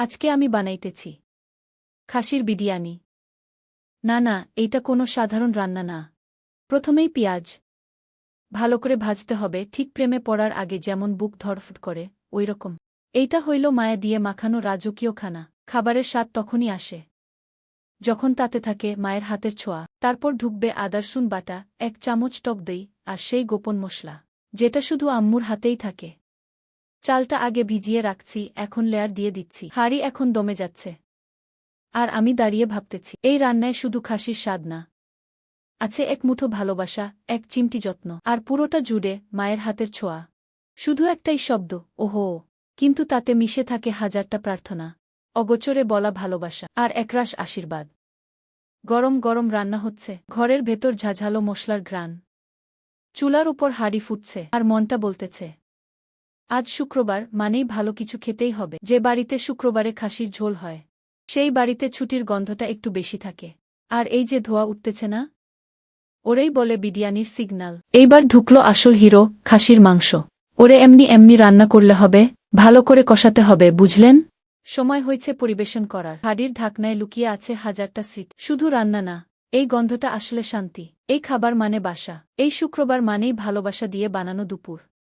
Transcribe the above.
আজকে আমি বানাইতেছি খাসির বিরিয়ানি। না না, এইটা কোনো সাধারণ রান্না না। প্রথমেই পেঁয়াজ ভালো করে ভাজতে হবে, ঠিক প্রেমে পড়ার আগে যেমন বুক ধড়ফড় করে ওইরকম। এইটা হইল মায়া দিয়ে মাখানো রাজকীয় খানা। খাবারের স্বাদ তখনই আসে যখন তাতে থাকে মায়ের হাতের ছোঁয়া। তারপর ঢুকবে আদারসুন বাটা, 1 চামচ টক দই, আর সেই গোপন মশলা যেটা শুধু আম্মুর হাতেই থাকে। চালটা আগে ভিজিয়ে রাখছি, এখন লেয়ার দিয়ে দিচ্ছি। হাঁড়ি এখন দমে যাচ্ছে আর আমি দাঁড়িয়ে ভাবতেছি, এই রান্নায় শুধু খাসির স্বাদ না, আছে এক মুঠো ভালোবাসা, এক চিমটি যত্ন, আর পুরোটা জুড়ে মায়ের হাতের ছোঁয়া। শুধু একটাই শব্দ, ওহো, কিন্তু তাতে মিশে থাকে হাজারটা প্রার্থনা, অগোচরে বলা ভালোবাসা, আর একরাশ আশীর্বাদ। গরম গরম রান্না হচ্ছে, ঘরের ভেতর ঝাঝালো মশলার ঘ্রাণ, চুলার উপর হাঁড়ি ফুটছে, আর মনটা বলতেছে আজ শুক্রবার, মানেই ভালো কিছু খেতেই হবে। যে বাড়িতে শুক্রবারে খাসির ঝোল হয় সেই বাড়িতে ছুটির গন্ধটা একটু বেশি থাকে। আর এই যে ধোয়া উঠতেছে না, ওরেই বলে বিরিয়ানির সিগন্যাল। এইবার ঢুকলো আসল হিরো, খাসির মাংস। ওরে এমনি এমনি রান্না করলে হবে, ভালো করে কষাতে হবে, বুঝলেন? সময় হয়েছে পরিবেশন করার। হাঁড়ির ঢাকনায় লুকিয়ে আছে হাজারটা স্মৃতি। শুধু রান্না না, এই গন্ধটা আসলে শান্তি। এই খাবার মানে বাসা, এই শুক্রবার মানেই ভালোবাসা দিয়ে বানানো দুপুর।